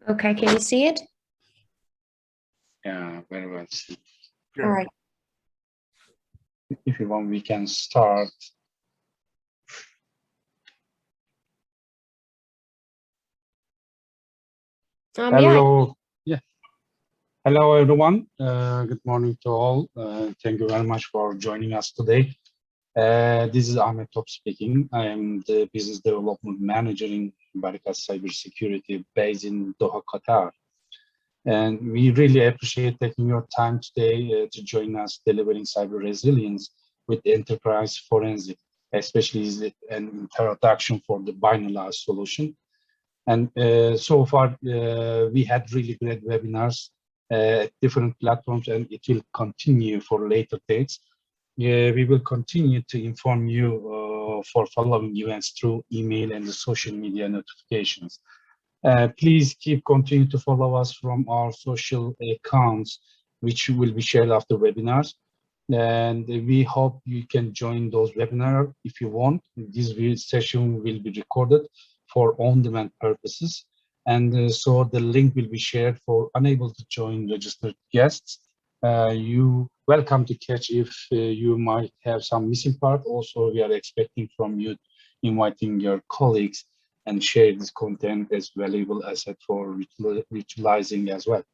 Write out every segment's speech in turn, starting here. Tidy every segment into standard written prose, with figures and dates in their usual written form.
Okay, can you see it? Yeah, very well. All right. If you want, we can start. Hello. Yeah. Hello, everyone. Good morning to all. Thank you very much for joining us today. This is Ahmet Top speaking. I am the Business Development Manager in Binalyze Cybersecurity based in Doha, Qatar. And we really appreciate taking your time today to join us delivering cyber resilience with enterprise forensic, especially an introduction for the Binalyze solution. And so far, we had really great webinars at different platforms, and it will continue for later dates. We will continue to inform you for following events through email and the social media notifications. Please continue to follow us from our social accounts, which will be shared after webinars. And we hope you can join those webinars if you want. This session will be recorded for on-demand purposes. And so the link will be shared for unable to join registered guests. You welcome to catch if you might have some missing part. Also, we are expecting from you inviting your colleagues and share this content as valuable asset for utilizing as well.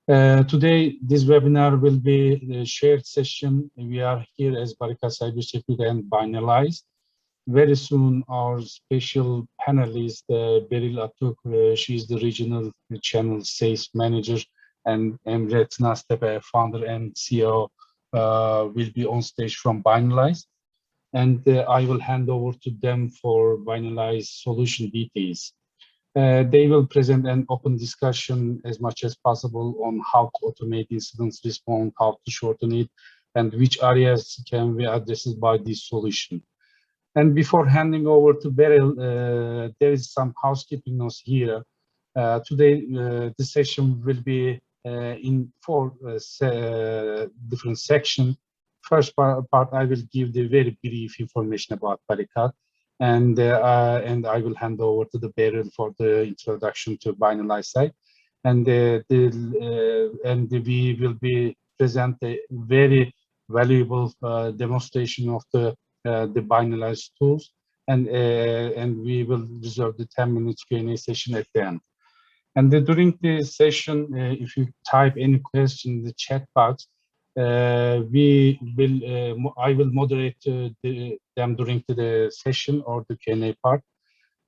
Today, this webinar will be a shared session. We are here as Binalyze Cybersecurity and Binalyze. Very soon, our special panelist, Beril Atuk, she is the regional channel sales manager, and Emre Tnastepe, founder and CEO, will be on stage from Binalyze. And I will hand over to them for Binalyze solution details. They will present an open discussion as much as possible on how to automate incident response, how to shorten it, and which areas can be addressed by this solution. And before handing over to Beryl, there is some housekeeping notes here. Today, the session will be in four different sections. First part, I will give the very brief information about Barikat, and I will hand over to the Beryl for the introduction to Binalyze site, and we will be present a very valuable demonstration of the Binalyze tools, and we will reserve the 10 minutes Q&A session at the end. And during the session, if you type any question in the chat box, I will moderate them during the session or the Q&A part.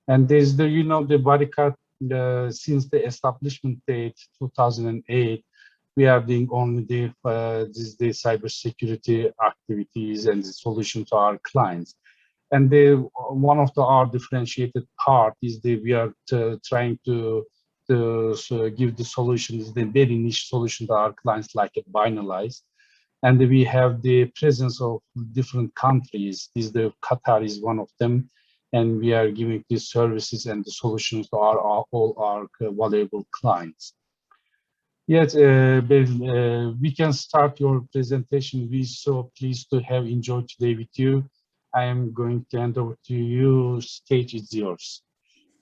And there's the, the Barikat, since the establishment date 2008, we are doing only the cybersecurity activities and the solution to our clients. And one of our differentiated part is that we are trying to give the solutions, the very niche solution to our clients like a Binalyze. And we have the presence of different countries. Qatar is one of them. And we are giving these services and the solutions to all our valuable clients. Yes, we can start your presentation. We're so pleased to have enjoyed today with you. I am going to hand over to you. Stage is yours.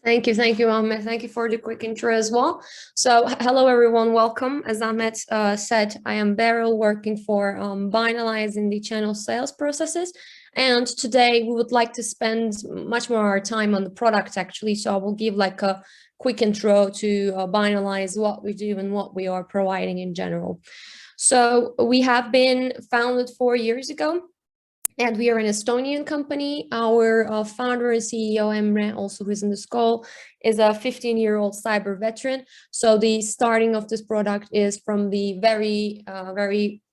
Thank you, Ahmet. Thank you for the quick intro as well. So, hello everyone, welcome. As Ahmet said, I am Beryl, working for Binalyze in the channel sales processes. And today we would like to spend much more of our time on the product actually. So I will give like a quick intro to Binalyze, what we do and what we are providing in general. So we have been founded 4 years ago. And we are an Estonian company. Our founder and CEO, Emre, also who is in this call, is a 15-year-old cyber veteran. So the starting of this product is from the very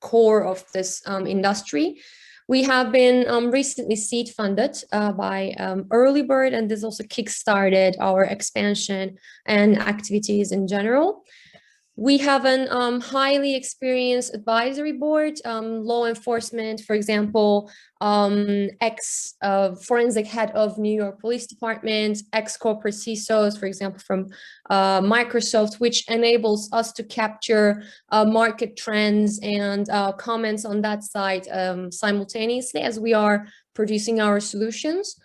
core of this industry. We have been recently seed funded by Early Bird, and this also kickstarted our expansion and activities in general. We have an highly experienced advisory board, law enforcement, for example, ex-forensic head of New York Police Department, ex-corporate CISOs, for example, from Microsoft, which enables us to capture market trends and comments on that side simultaneously as we are producing our solutions.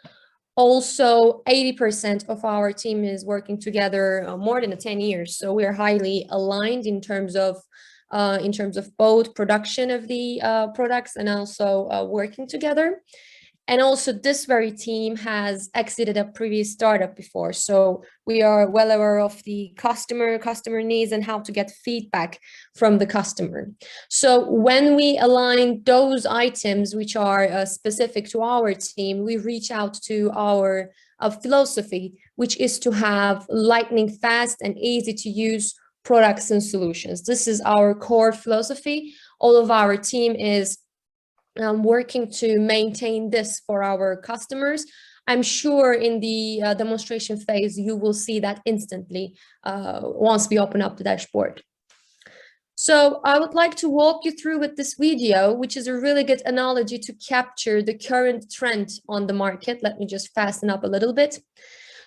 Also, 80% of our team is working together more than 10 years. So we are highly aligned in terms of both production of the products and also working together. And also this very team has exited a previous startup before. So we are well aware of the customer needs and how to get feedback from the customer. So when we align those items which are specific to our team, we reach out to our philosophy, which is to have lightning fast and easy to use products and solutions. This is our core philosophy. All of our team is working to maintain this for our customers. I'm sure in the demonstration phase, you will see that instantly once we open up the dashboard. So I would like to walk you through with this video, which is a really good analogy to capture the current trend on the market. Let me just fasten up a little bit.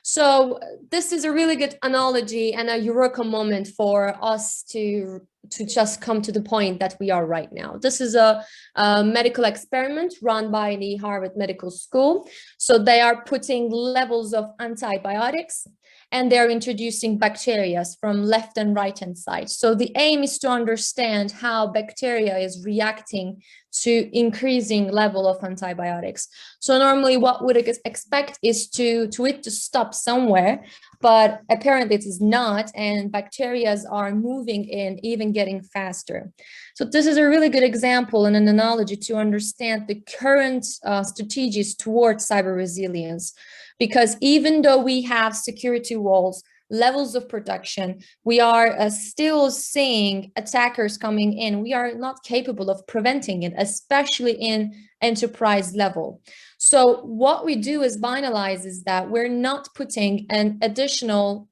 So this is a really good analogy and a eureka moment for us to just come to the point that we are right now. This is a medical experiment run by the Harvard Medical School. So they are putting levels of antibiotics and they're introducing bacteria from left and right hand side. So the aim is to understand how bacteria is reacting to increasing level of antibiotics. So normally what would expect is to it to stop somewhere, but apparently it is not, and bacteria are moving in, even getting faster. So this is a really good example and an analogy to understand the current strategies towards cyber resilience, because even though we have security walls, levels of protection, we are still seeing attackers coming in. We are not capable of preventing it, especially in enterprise level. So what we do as Binalyze is that we're not putting an additional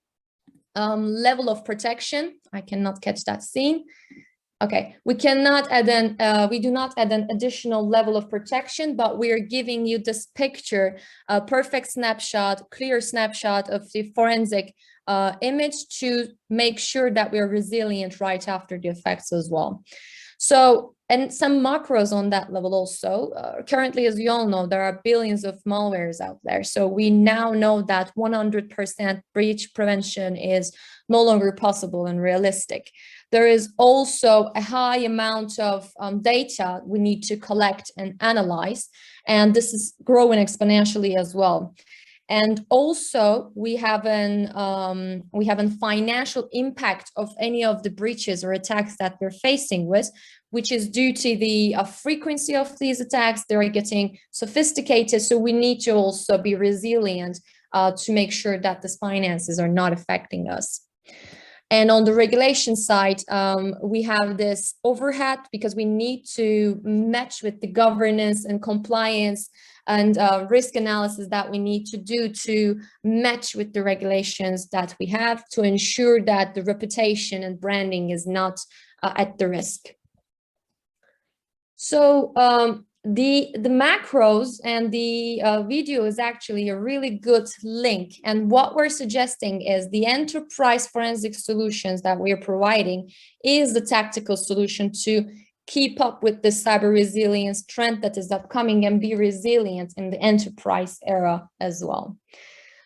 level of protection. I cannot catch that scene. Okay, we cannot add we do not add an additional level of protection, but we are giving you this picture, a perfect snapshot, clear snapshot of the forensic image to make sure that we're resilient right after the effects as well. So, and some macros on that level also. Currently, as you all know, there are billions of malwares out there. So we now know that 100% breach prevention is no longer possible and realistic. There is also a high amount of data we need to collect and analyze, and this is growing exponentially as well. And also we have a financial impact of any of the breaches or attacks that we're facing with, which is due to the frequency of these attacks. They're getting sophisticated, so we need to also be resilient to make sure that these finances are not affecting us. And on the regulation side, we have this overhead because we need to match with the governance and compliance and risk analysis that we need to do to match with the regulations that we have to ensure that the reputation and branding is not at the risk. So the macros and the video is actually a really good link. And what we're suggesting is the enterprise forensic solutions that we're providing is the tactical solution to keep up with the cyber resilience trend that is upcoming and be resilient in the enterprise era as well.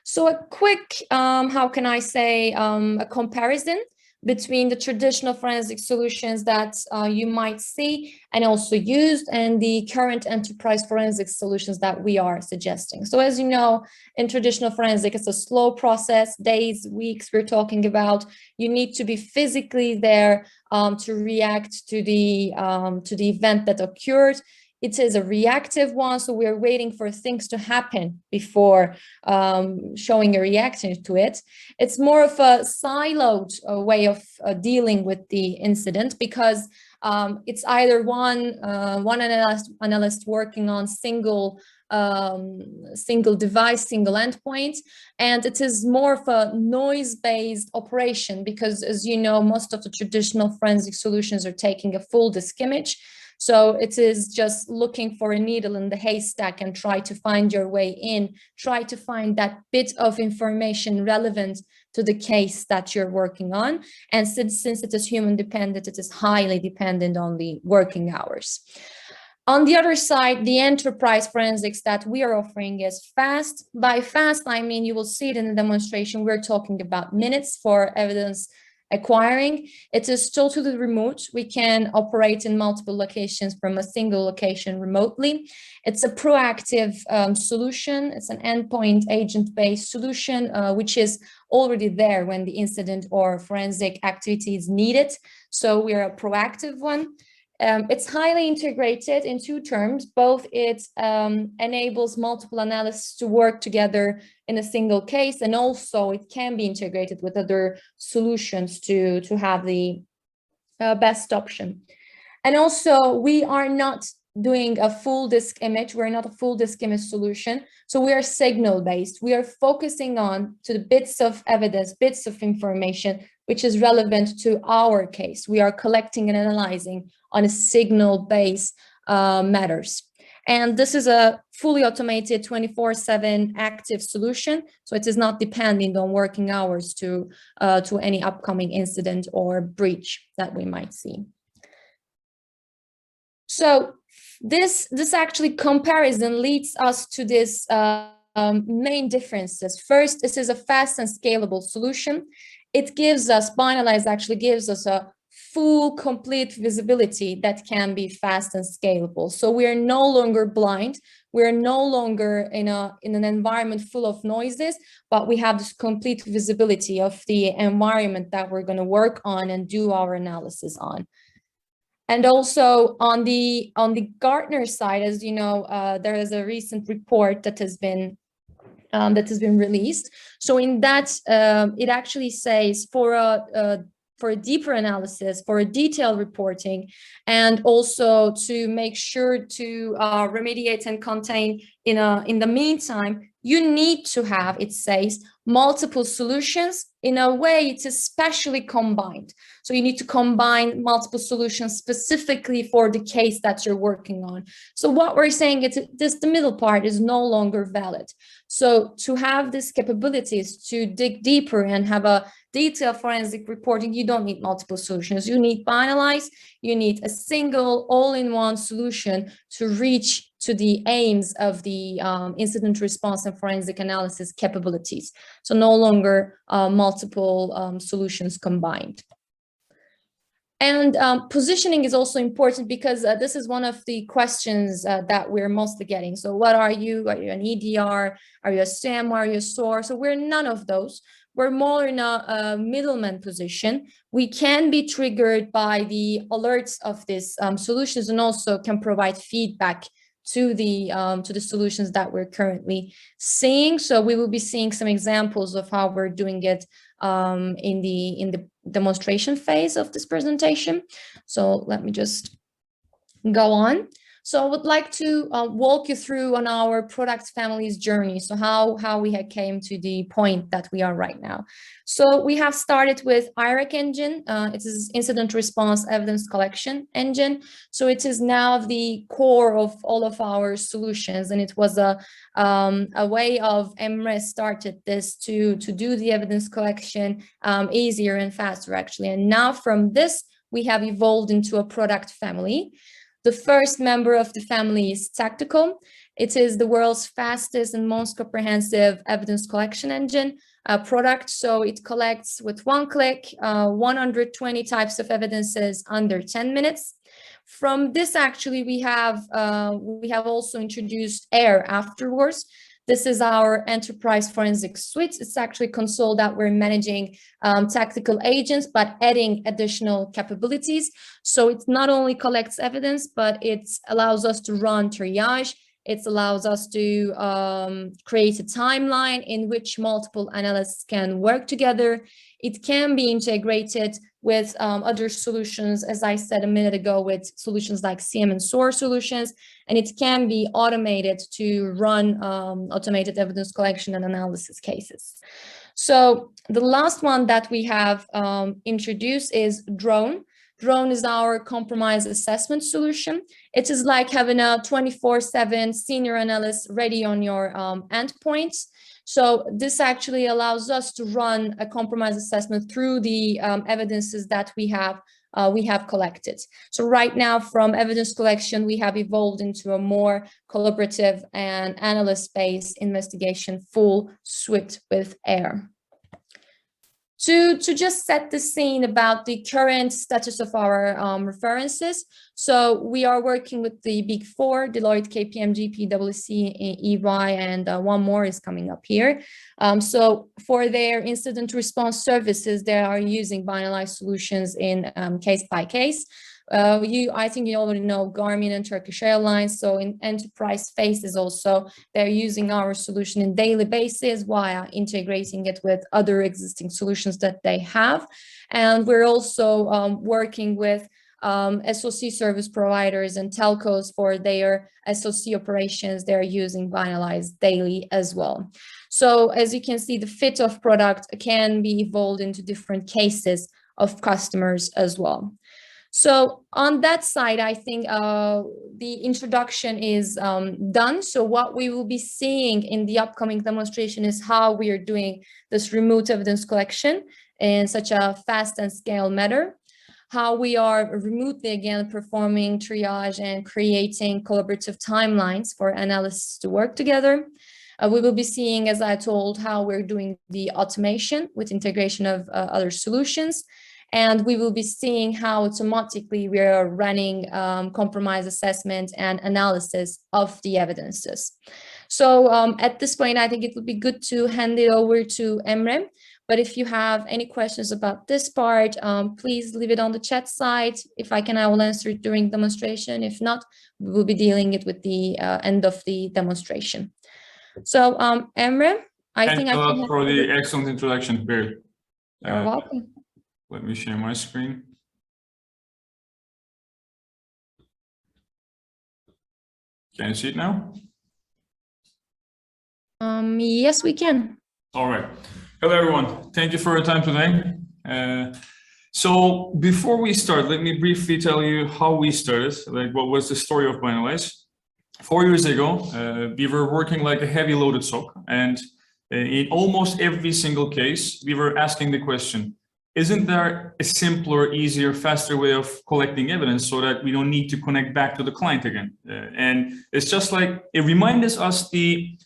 So a quick, how can I say, a comparison between the traditional forensic solutions that you might see and also used and the current enterprise forensic solutions that we are suggesting. So as you know, in traditional forensic, it's a slow process, days, weeks we're talking about. You need to be physically there to react to the event that occurred. It is a reactive one, so we're waiting for things to happen before showing a reaction to it. It's more of a siloed way of dealing with the incident because it's either one analyst working on single device, single endpoint, and it is more of a noise-based operation because, as you know, most of the traditional forensic solutions are taking a full disk image. So it is just looking for a needle in the haystack and try to find your way in, try to find that bit of information relevant to the case that you're working on. And since it is human dependent, it is highly dependent on the working hours. On the other side, the enterprise forensics that we are offering is fast. By fast, I mean, you will see it in the demonstration, we're talking about minutes for evidence acquiring. It is totally remote. We can operate in multiple locations from a single location remotely. It's a proactive solution. It's an endpoint agent-based solution, which is already there when the incident or forensic activity is needed. So we are a proactive one. It's highly integrated in two terms. Both it enables multiple analysts to work together in a single case, and also it can be integrated with other solutions to have the best option. And also, we are not doing a full disk image. We're not a full disk image solution. So we are signal based. We are focusing on to the bits of evidence, bits of information, which is relevant to our case. We are collecting and analyzing on a signal based matters. And this is a fully automated 24/7 active solution. So it is not depending on working hours to any upcoming incident or breach that we might see. So this actually comparison leads us to this main differences. First, this is a fast and scalable solution. It gives us, Binalyze actually gives us a full, complete visibility that can be fast and scalable. So we are no longer blind. We're no longer in an environment full of noises, but we have this complete visibility of the environment that we're going to work on and do our analysis on. And also on the Gartner side, as you know, there is a recent report that has been released. So in that, it actually says for a deeper analysis, for a detailed reporting, and also to make sure to remediate and contain in the meantime, you need to have, it says, multiple solutions. In a way, it's especially combined. So you need to combine multiple solutions specifically for the case that you're working on. So what we're saying is the middle part is no longer valid. So to have these capabilities to dig deeper and have a detailed forensic reporting, you don't need multiple solutions. You need Binalyze, you need a single all-in-one solution to reach to the aims of the incident response and forensic analysis capabilities. So no longer multiple solutions combined. And positioning is also important because this is one of the questions that we're mostly getting. So what are you? Are you an EDR? Are you a SIEM? Are you a SOAR? So we're none of those. We're more in a middleman position. We can be triggered by the alerts of these solutions and also can provide feedback to the solutions that we're currently seeing. So we will be seeing some examples of how we're doing it in the demonstration phase of this presentation. So let me just go on. So I would like to walk you through on our product family's journey. So how we had came to the point that we are right now. So we have started with IREC engine. It is incident response evidence collection engine. So it is now the core of all of our solutions. And it was a way of MRES started this to do the evidence collection easier and faster actually. And now from this, we have evolved into a product family. The first member of the family is Tactical. It is the world's fastest and most comprehensive evidence collection engine product. So it collects with one click 120 types of evidences under 10 minutes. From this, actually, we have also introduced AIR afterwards. This is our enterprise forensic suite. It's actually a console that we're managing tactical agents, but adding additional capabilities. So it not only collects evidence, but it allows us to run triage. It allows us to create a timeline in which multiple analysts can work together. It can be integrated with other solutions, as I said a minute ago, with solutions like SIEM and SOAR solutions, and it can be automated to run automated evidence collection and analysis cases. So the last one that we have introduced is Drone. Drone is our compromise assessment solution. It is like having a 24/7 senior analyst ready on your endpoints. So this actually allows us to run a compromise assessment through the evidences that we have we have collected. So right now, from evidence collection, we have evolved into a more collaborative and analyst-based investigation full suite with AIR. To just set the scene about the current status of our references. So we are working with the Big Four, Deloitte, KPMG, PwC, EY, and one more is coming up here. So for their incident response services, they are using Binalyze solutions in case by case. I think you already know Garmin and Turkish Airlines. So in enterprise phases also, they're using our solution in daily basis while integrating it with other existing solutions that they have. And we're also working with SOC service providers and telcos for their SOC operations. They're using Binalyze daily as well. So as you can see, the fit of product can be evolved into different cases of customers as well. So on that side, I think the introduction is done. So what we will be seeing in the upcoming demonstration is how we are doing this remote evidence collection in such a fast and scale manner, how we are remotely again performing triage and creating collaborative timelines for analysts to work together. We will be seeing, as I told, how we're doing the automation with integration of other solutions. And we will be seeing how automatically we are running compromise assessment and analysis of the evidences. So at this point, I think it would be good to hand it over to Emre. But if you have any questions about this part, please leave it on the chat side. If I can, I will answer it during demonstration. If not, we will be dealing it with the end of the demonstration. So Emre, I think I can... Thanks a lot for the excellent introduction, Beryl. You're welcome. Let me share my screen. Can you see it now? Yes, we can. All right. Hello, everyone. Thank you for your time today. So before we start, let me briefly tell you how we started, like what was the story of Binalyze. 4 years ago, we were working like a heavy loaded SOC, and in almost every single case, we were asking the question, isn't there a simpler, easier, faster way of collecting evidence so that we don't need to connect back to the client again? And it's just like, it reminds us the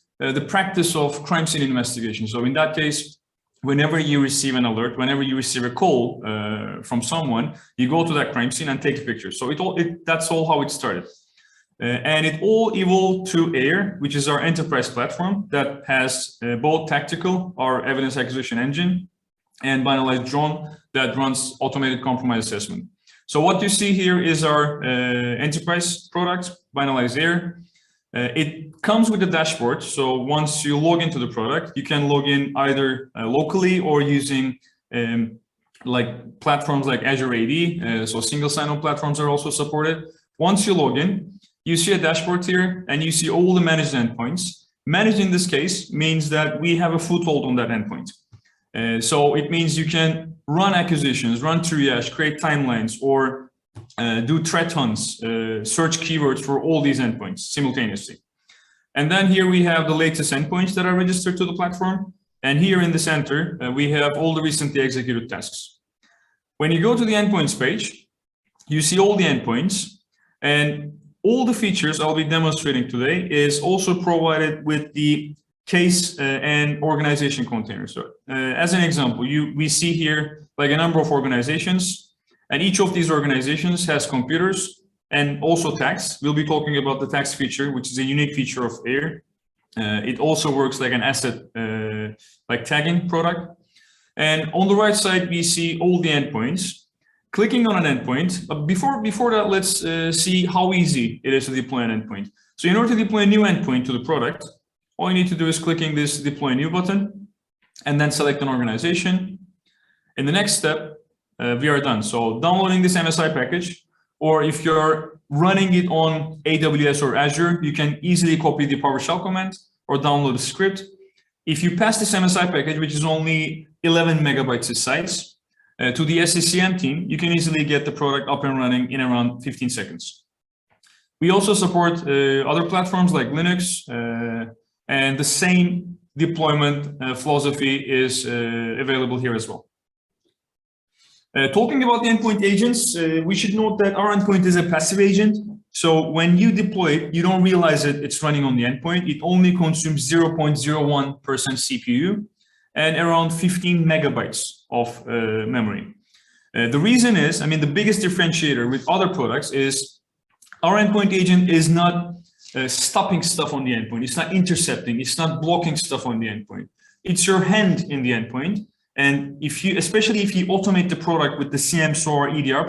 practice of crime scene investigation. So in that case, whenever you receive an alert, whenever you receive a call from someone, you go to that crime scene and take a picture. So that's all how it started. And it all evolved to AIR, which is our enterprise platform that has both tactical, our evidence acquisition engine, and Binalyze Drone that runs automated compromise assessment. So what you see here is our enterprise product, Binalyze AIR. It comes with a dashboard. So once you log into the product, you can log in either locally or using like platforms like Azure AD. So single sign-on platforms are also supported. Once you log in, you see a dashboard here and you see all the managed endpoints. Managed in this case means that we have a foothold on that endpoint. So it means you can run acquisitions, run triage, create timelines, or do threat hunts, search keywords for all these endpoints simultaneously. And then here we have the latest endpoints that are registered to the platform. And here in the center, we have all the recently executed tasks. When you go to the endpoints page, you see all the endpoints, and all the features I'll be demonstrating today is also provided with the case and organization container. So as an example, we see here like a number of organizations, and each of these organizations has computers and also tags. We'll be talking about the tags feature, which is a unique feature of AIR. It also works like an asset like tagging product. And on the right side, we see all the endpoints. Clicking on an endpoint, but before that, let's see how easy it is to deploy an endpoint. So in order to deploy a new endpoint to the product, all you need to do is clicking this deploy new button and then select an organization. In the next step, we are done. So downloading this MSI package, or if you're running it on AWS or Azure, you can easily copy the PowerShell command or download the script. If you pass this MSI package, which is only 11 megabytes in size, to the SCCM team, you can easily get the product up and running in around 15 seconds. We also support other platforms like Linux, and the same deployment philosophy is available here as well. Talking about the endpoint agents, we should note that our endpoint is a passive agent. So when you deploy it, you don't realize it's running on the endpoint. It only consumes 0.01% CPU and around 15 megabytes of memory. The reason is, I mean, the biggest differentiator with other products is our endpoint agent is not stopping stuff on the endpoint. It's not intercepting. It's not blocking stuff on the endpoint. It's your hand in the endpoint. And if you, especially if you automate the product with the CMSO or EDR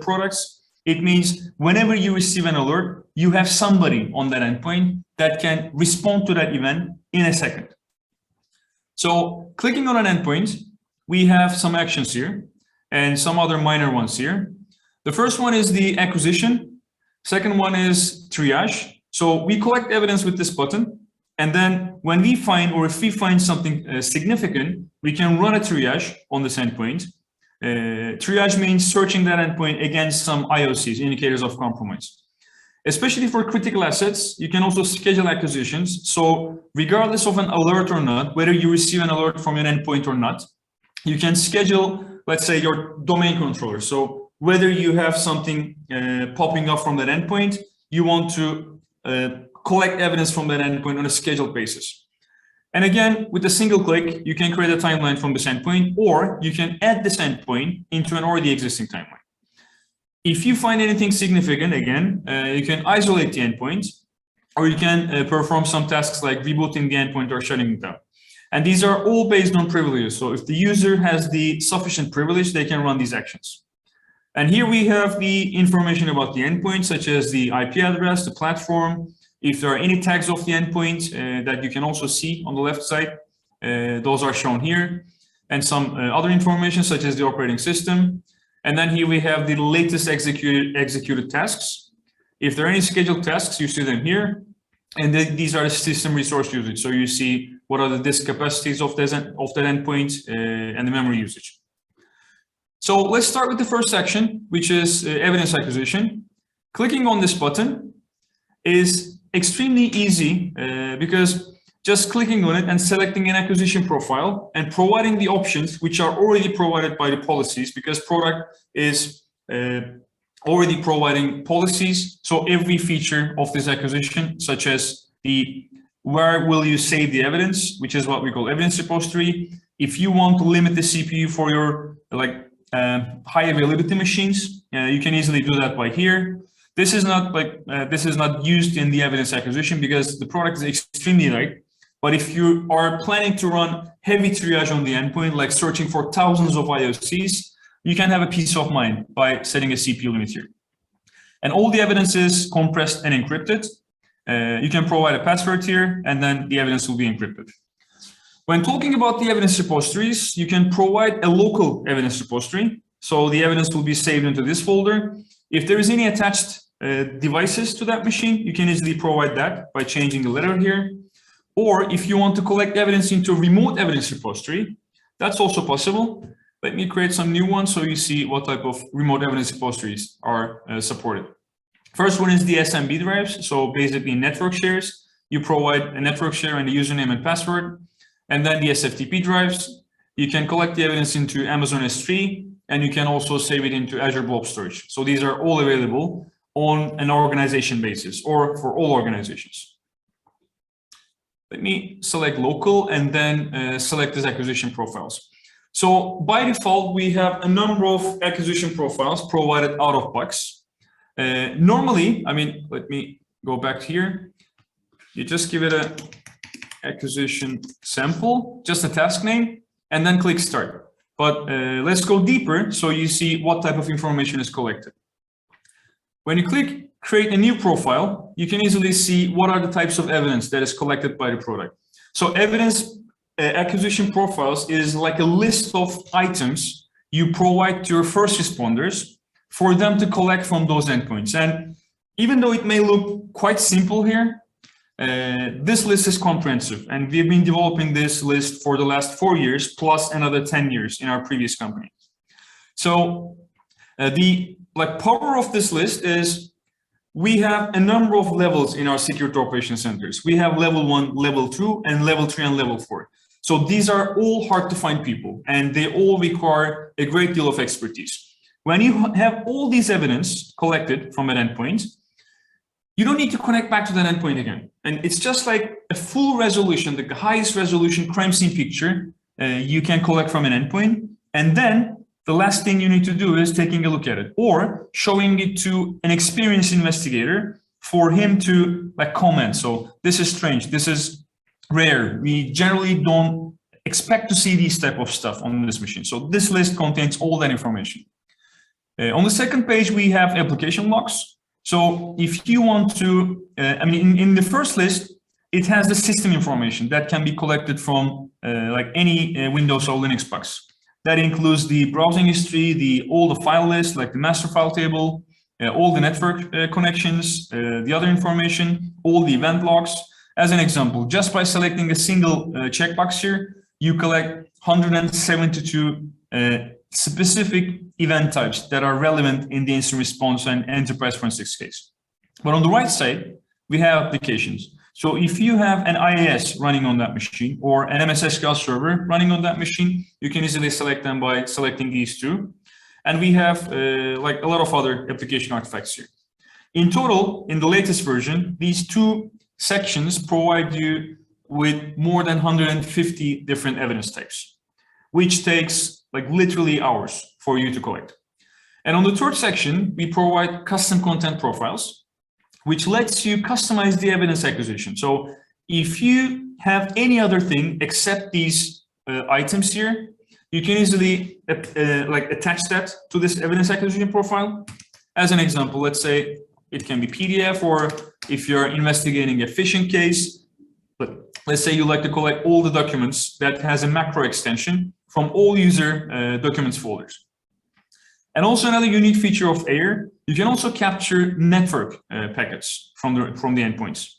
products, it means whenever you receive an alert, you have somebody on that endpoint that can respond to that event in a second. So clicking on an endpoint, we have some actions here and some other minor ones here. The first one is the acquisition. Second one is triage. So we collect evidence with this button. And then when we find, or if we find something significant, we can run a triage on this endpoint. Triage means searching that endpoint against some IOCs, indicators of compromise. Especially for critical assets, you can also schedule acquisitions. So regardless of an alert or not, whether you receive an alert from an endpoint or not, you can schedule, let's say, your domain controller. So whether you have something popping up from that endpoint, you want to collect evidence from that endpoint on a scheduled basis. And again, with a single click, you can create a timeline from this endpoint, or you can add this endpoint into an already existing timeline. If you find anything significant, again, you can isolate the endpoint, or you can perform some tasks like rebooting the endpoint or shutting it down. And these are all based on privileges. So if the user has the sufficient privilege, they can run these actions. And here we have the information about the endpoint, such as the IP address, the platform. If there are any tags of the endpoint that you can also see on the left side, those are shown here. And some other information, such as the operating system. And then here we have the latest executed tasks. If there are any scheduled tasks, you see them here. And these are the system resource usage. So you see what are the disk capacities of that endpoint and the memory usage. So let's start with the first section, which is evidence acquisition. Clicking on this button is extremely easy because just clicking on it and selecting an acquisition profile and providing the options which are already provided by the policies, because product is already providing policies. So every feature of this acquisition, such as the where will you save the evidence, which is what we call evidence repository. If you want to limit the CPU for your high availability machines, you can easily do that by here. This is not used in the evidence acquisition because the product is extremely light. But if you are planning to run heavy triage on the endpoint, like searching for thousands of IOCs, you can have a peace of mind by setting a CPU limit here. And all the evidence is compressed and encrypted. You can provide a password here, and then the evidence will be encrypted. When talking about the evidence repositories, you can provide a local evidence repository. So the evidence will be saved into this folder. If there is any attached devices to that machine, you can easily provide that by changing the letter here. Or if you want to collect evidence into a remote evidence repository, that's also possible. Let me create some new ones so you see what type of remote evidence repositories are supported. First one is the SMB drives. So basically network shares. You provide a network share and a username and password. And then the SFTP drives. You can collect the evidence into Amazon S3, and you can also save it into Azure Blob Storage. So these are all available on an organization basis or for all organizations. Let me select local and then select these acquisition profiles. So by default, we have a number of acquisition profiles provided out of box. Normally, I mean, let me go back here. You just give it a acquisition sample, just a task name, and then click start. But let's go deeper so you see what type of information is collected. When you click create a new profile, you can easily see what are the types of evidence that is collected by the product. So evidence acquisition profiles is like a list of items you provide to your first responders for them to collect from those endpoints. And even though it may look quite simple here, this list is comprehensive, and we've been developing this list for the last 4 years plus another 10 years in our previous company. So the power of this list is we have a number of levels in our security operations centers. We have level 1, level 2, and level 3 and level 4. So these are all hard to find people, and they all require a great deal of expertise. When you have all these evidence collected from an endpoint, you don't need to connect back to that endpoint again. And it's just like a full resolution, the highest resolution crime scene picture you can collect from an endpoint. And then the last thing you need to do is taking a look at it or showing it to an experienced investigator for him to like comment. So this is strange, this is rare. We generally don't expect to see these type of stuff on this machine. So this list contains all that information. On the second page, we have application logs. So if you want to, in the first list, it has the system information that can be collected from like any Windows or Linux box. That includes the browsing history, all the file lists, like the master file table, all the network connections, the other information, all the event logs. As an example, just by selecting a single checkbox here, you collect 172 specific event types that are relevant in the incident response and enterprise forensics case. But on the right side, we have applications. So if you have an IAS running on that machine or an MS SQL server running on that machine, you can easily select them by selecting these two. And we have like a lot of other application artifacts here. In total, in the latest version, these two sections provide you with more than 150 different evidence types, which takes like literally hours for you to collect. And on the third section, we provide custom content profiles, which lets you customize the evidence acquisition. So if you have any other thing except these items here, you can easily like attach that to this evidence acquisition profile. As an example, let's say it can be PDF, or if you're investigating a phishing case, but let's say you like to collect all the documents that has a macro extension from all user documents folders. And also another unique feature of AIR, you can also capture network packets from the endpoints.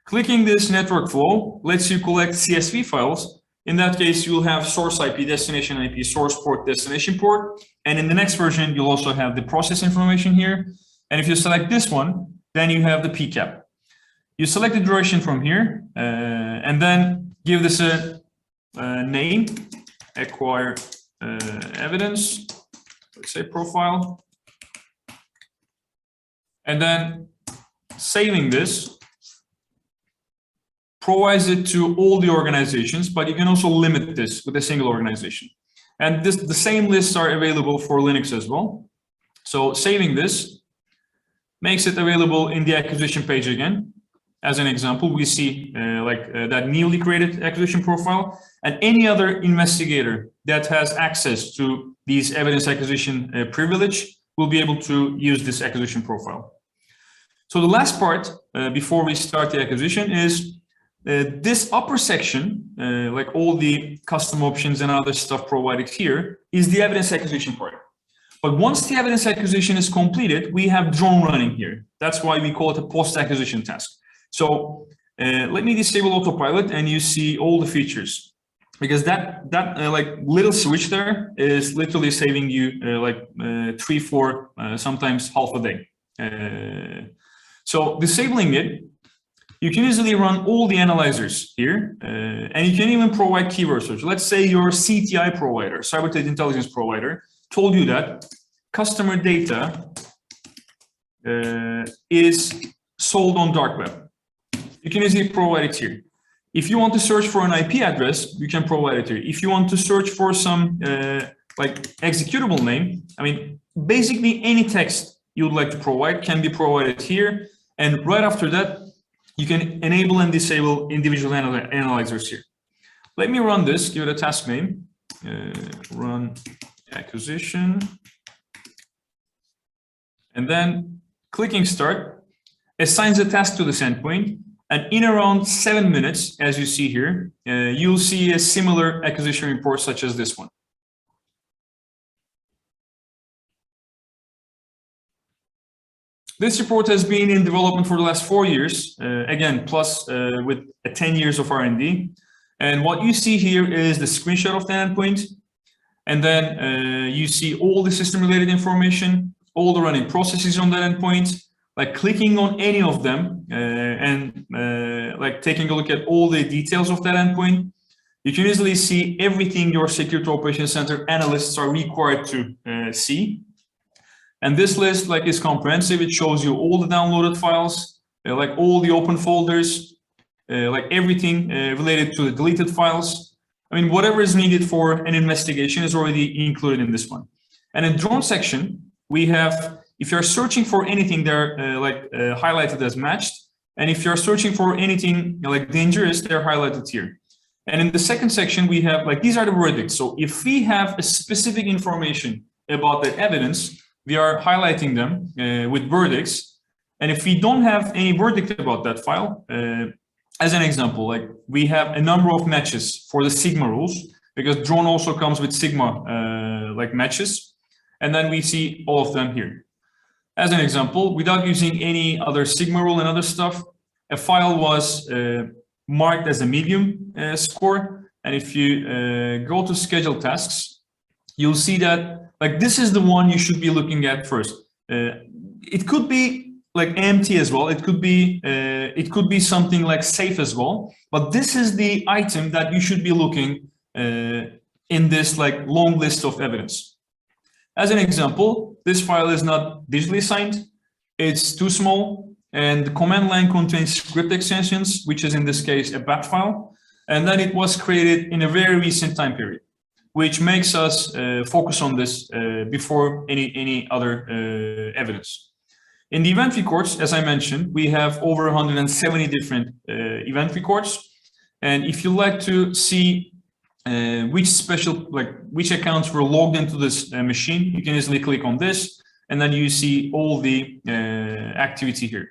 Clicking this network flow lets you collect CSV files. In that case, you'll have source IP, destination IP, source port, destination port. And in the next version, you'll also have the process information here. And if you select this one, then you have the PCAP. You select the duration from here, and then give this a name, acquire evidence, let's say profile. And then saving this provides it to all the organizations, but you can also limit this with a single organization. And the same lists are available for Linux as well. So saving this makes it available in the acquisition page again. As an example, we see that newly created acquisition profile, and any other investigator that has access to these evidence acquisition privilege will be able to use this acquisition profile. So the last part before we start the acquisition is this upper section, like all the custom options and other stuff provided here, is the evidence acquisition part. But once the evidence acquisition is completed, we have drone running here. That's why we call it a post-acquisition task. So let me disable autopilot and you see all the features, because that like little switch there is literally saving you 3, 4, sometimes half a day. So disabling it, you can easily run all the analyzers here, and you can even provide keyword search. Let's say your CTI provider, cyber threat intelligence provider, told you that customer data is sold on dark web. You can easily provide it here. If you want to search for an IP address, you can provide it here. If you want to search for some like executable name, basically any text you would like to provide can be provided here. And right after that, you can enable and disable individual analyzers here. Let me run this, give it a task name, run acquisition. And then clicking start assigns a task to this endpoint. And in around 7 minutes, as you see here, you'll see a similar acquisition report such as this one. This report has been in development for the last 4 years, again, plus with 10 years of R&D. And what you see here is the screenshot of the endpoint. And then you see all the system-related information, all the running processes on that endpoint. Like clicking on any of them and like taking a look at all the details of that endpoint, you can easily see everything your Security Operations Center analysts are required to see. And this list is comprehensive. It shows you all the downloaded files, all the open folders, everything related to the deleted files. I mean, whatever is needed for an investigation is already included in this one. And in drone section, we have, if you're searching for anything, they're highlighted as matched. And if you're searching for anything dangerous, they're highlighted here. And in the second section, we have these are the verdicts. So if we have a specific information about that evidence, we are highlighting them with verdicts. And if we don't have any verdict about that file, as an example, we have a number of matches for the Sigma rules, because drone also comes with Sigma matches. And then we see all of them here. As an example, without using any other Sigma rule and other stuff, a file was marked as a medium score. And if you go to schedule tasks, you'll see that this is the one you should be looking at first. It could be empty as well. It could be something safe as well. But this is the item that you should be looking in this long list of evidence. As an example, this file is not digitally signed. It's too small, and the command line contains script extensions, which is in this case a bat file. And then it was created in a very recent time period, which makes us focus on this before any other evidence. In the event records, as I mentioned, we have over 170 different event records. And if you like to see which accounts were logged into this machine, you can easily click on this, and then you see all the activity here.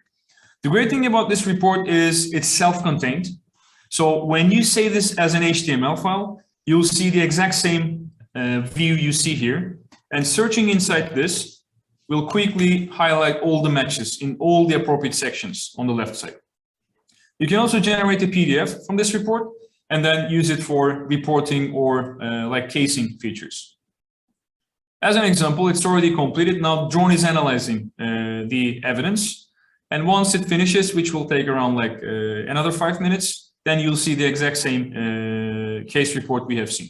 The great thing about this report is it's self-contained. So when you save this as an HTML file, you'll see the exact same view you see here. And searching inside this will quickly highlight all the matches in all the appropriate sections on the left side. You can also generate a PDF from this report and then use it for reporting or casing features. As an example, it's already completed. Now drone is analyzing the evidence. And once it finishes, which will take around another 5 minutes, then you'll see the exact same case report we have seen.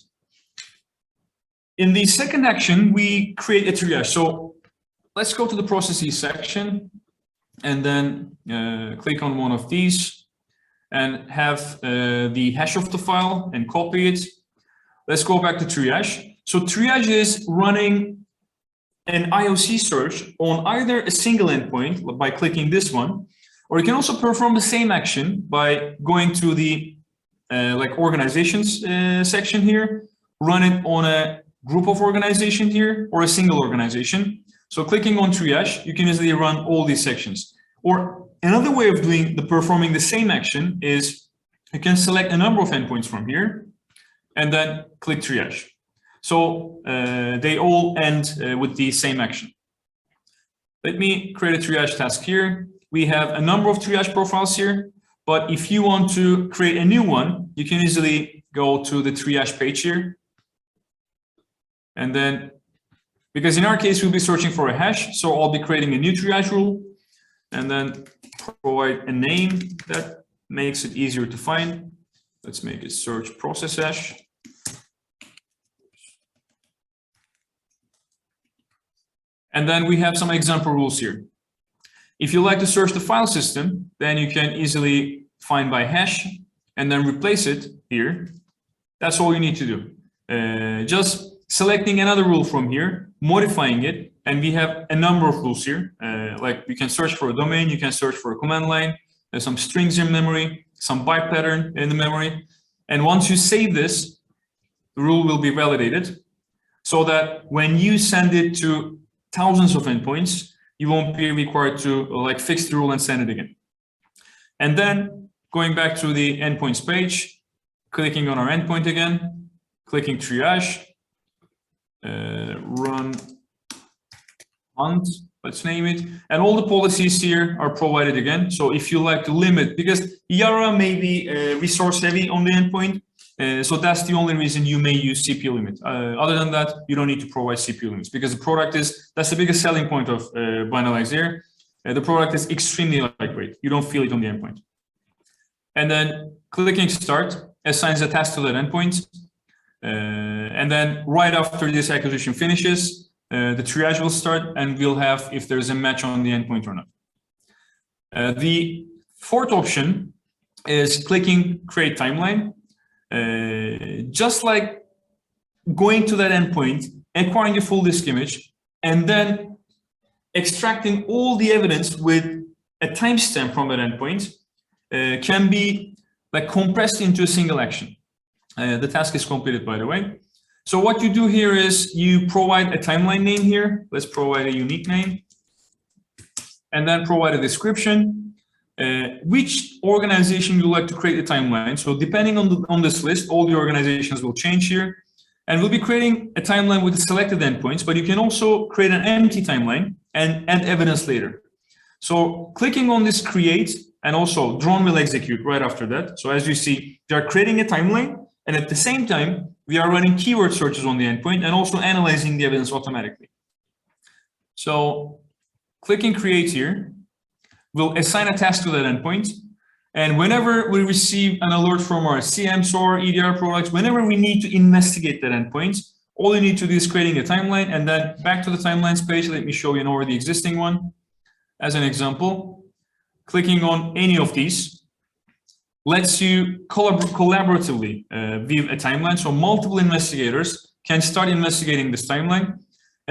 In the second action, we create a triage. So let's go to the processes section and then click on one of these and have the hash of the file and copy it. Let's go back to triage. So triage is running an IOC search on either a single endpoint by clicking this one, or you can also perform the same action by going to the organizations section here, run it on a group of organizations here or a single organization. So clicking on triage, you can easily run all these sections. Or another way of performing the same action is you can select a number of endpoints from here and then click triage. So they all end with the same action. Let me create a triage task here. We have a number of triage profiles here, but if you want to create a new one, you can easily go to the triage page here. And then, because in our case, we'll be searching for a hash, so I'll be creating a new triage rule and then provide a name that makes it easier to find. Let's make it search process hash. And then we have some example rules here. If you like to search the file system, then you can easily find by hash and then replace it here. That's all you need to do. Just selecting another rule from here, modifying it, and we have a number of rules here. You can search for a domain, you can search for a command line, there's some strings in memory, some byte pattern in the memory. And once you save this, the rule will be validated so that when you send it to thousands of endpoints, you won't be required to fix the rule and send it again. And then going back to the endpoints page, clicking on our endpoint again, clicking triage, run hunt, let's name it. And all the policies here are provided again. So if you like to limit, because Yara may be resource heavy on the endpoint, so that's the only reason you may use CPU limit. Other than that, you don't need to provide CPU limits because the product that's the biggest selling point of Binalyze AIR. The product is extremely lightweight. You don't feel it on the endpoint. And then clicking start, assigns a task to that endpoint. And then right after this acquisition finishes, the triage will start, and we'll have if there's a match on the endpoint or not. The fourth option is clicking create timeline. Just like going to that endpoint, acquiring a full disk image, and then extracting all the evidence with a timestamp from that endpoint can be like compressed into a single action. The task is completed, by the way. So what you do here is you provide a timeline name here. Let's provide a unique name, and then provide a description. Which organization you like to create a timeline. So depending on this list, all the organizations will change here. And we'll be creating a timeline with the selected endpoints, but you can also create an empty timeline and add evidence later. So clicking on this create, and also drone will execute right after that. So as you see, they are creating a timeline, and at the same time, we are running keyword searches on the endpoint and also analyzing the evidence automatically. So clicking create here, we'll assign a task to that endpoint. And whenever we receive an alert from our CM, SOAR, EDR products, whenever we need to investigate that endpoint, all you need to do is creating a timeline, and then back to the timelines page. Let me show you an already existing one. As an example, clicking on any of these lets you collaboratively view a timeline. So multiple investigators can start investigating this timeline.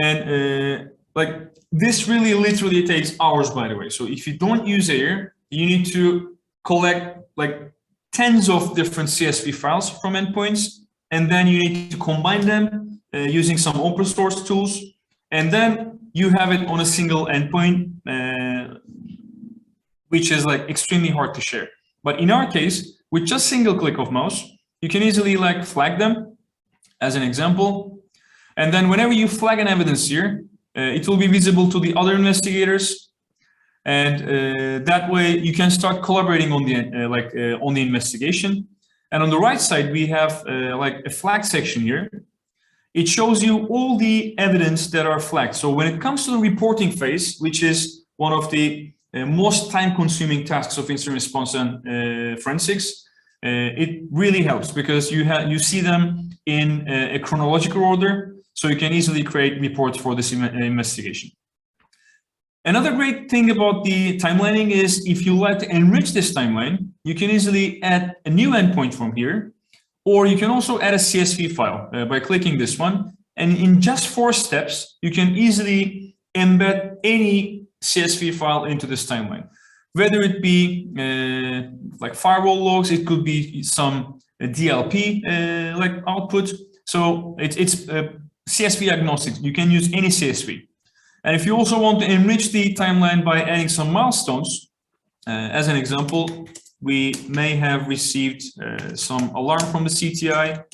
And like this really literally takes hours, by the way. So if you don't use AIR, you need to collect like tens of different CSV files from endpoints, and then you need to combine them using some open source tools, and then you have it on a single endpoint, which is like extremely hard to share. But in our case, with just single click of mouse, you can easily like flag them as an example. And then whenever you flag an evidence here, it will be visible to the other investigators. And that way you can start collaborating on the on the investigation. And on the right side, we have like a flag section here. It shows you all the evidence that are flagged. So when it comes to the reporting phase, which is one of the most time-consuming tasks of incident response and forensics, it really helps because you see them in a chronological order, so you can easily create reports for this investigation. Another great thing about the timelining is if you like to enrich this timeline, you can easily add a new endpoint from here, or you can also add a CSV file by clicking this one. And in just 4 steps, you can easily embed any CSV file into this timeline, whether it be like firewall logs, it could be some DLP like output. So it's CSV agnostic. You can use any CSV. And if you also want to enrich the timeline by adding some milestones, as an example, we may have received some alarm from the CTI,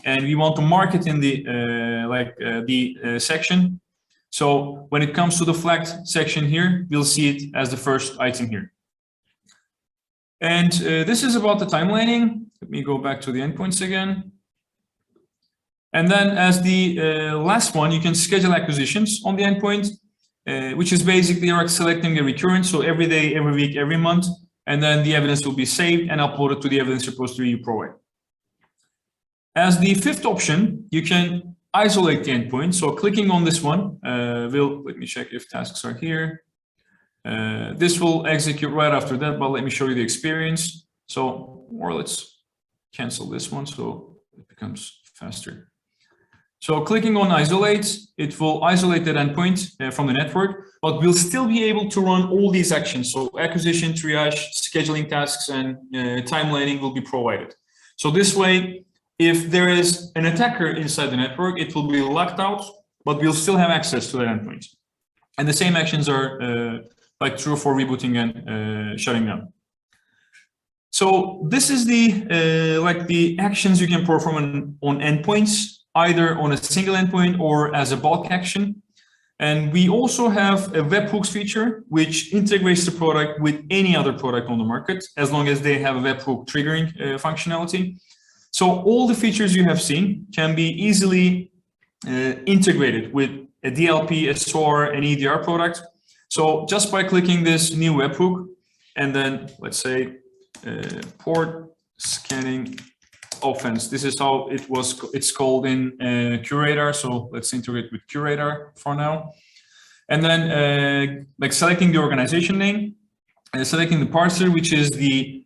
and we want to mark it in the section. So when it comes to the flagged section here, we'll see it as the first item here. And this is about the timelining. Let me go back to the endpoints again. And then as the last one, you can schedule acquisitions on the endpoint, which is basically like selecting a recurrence. So every day, every week, every month, and then the evidence will be saved and uploaded to the evidence repository you provide. As the fifth option, you can isolate the endpoint. So clicking on this one, let me check if tasks are here. This will execute right after that, but let me show you the experience. So, or let's cancel this one so it becomes faster. So clicking on isolate, it will isolate that endpoint from the network, but we'll still be able to run all these actions. So acquisition, triage, scheduling tasks, and timelining will be provided. So this way, if there is an attacker inside the network, it will be locked out, but we'll still have access to that endpoint. And the same actions are like true for rebooting and shutting down. So this is the like the actions you can perform on endpoints, either on a single endpoint or as a bulk action. And we also have a webhooks feature, which integrates the product with any other product on the market, as long as they have a webhook triggering functionality. So all the features you have seen can be easily integrated with a DLP, a SOAR, an EDR product. So just by clicking this new webhook, and then let's say port scanning offense. This is how it's called in QRadar. So let's integrate with QRadar for now. And then like selecting the organization name and selecting the parser, which is the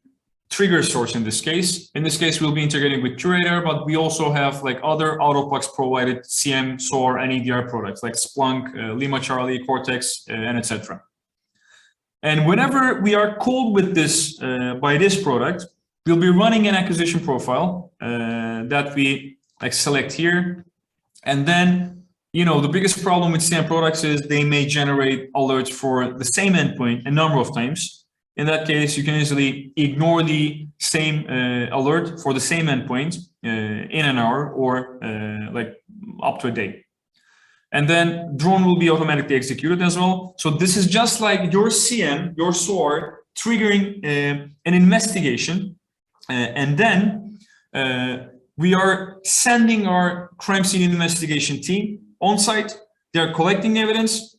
trigger source in this case. In this case, we'll be integrating with QRadar, but we also have like other out-of-box provided CM, SOAR, and EDR products like Splunk, Lima Charlie, Cortex, and etc. And whenever we are called with this by this product, we'll be running an acquisition profile that we like select here. And then, you know, the biggest problem with CM products is they may generate alerts for the same endpoint a number of times. In that case, you can easily ignore the same alert for the same endpoint in an hour or like up to a day. And then drone will be automatically executed as well. So this is just like your CM, your SOAR, triggering an investigation. And then we are sending our crime scene investigation team on site. They're collecting evidence.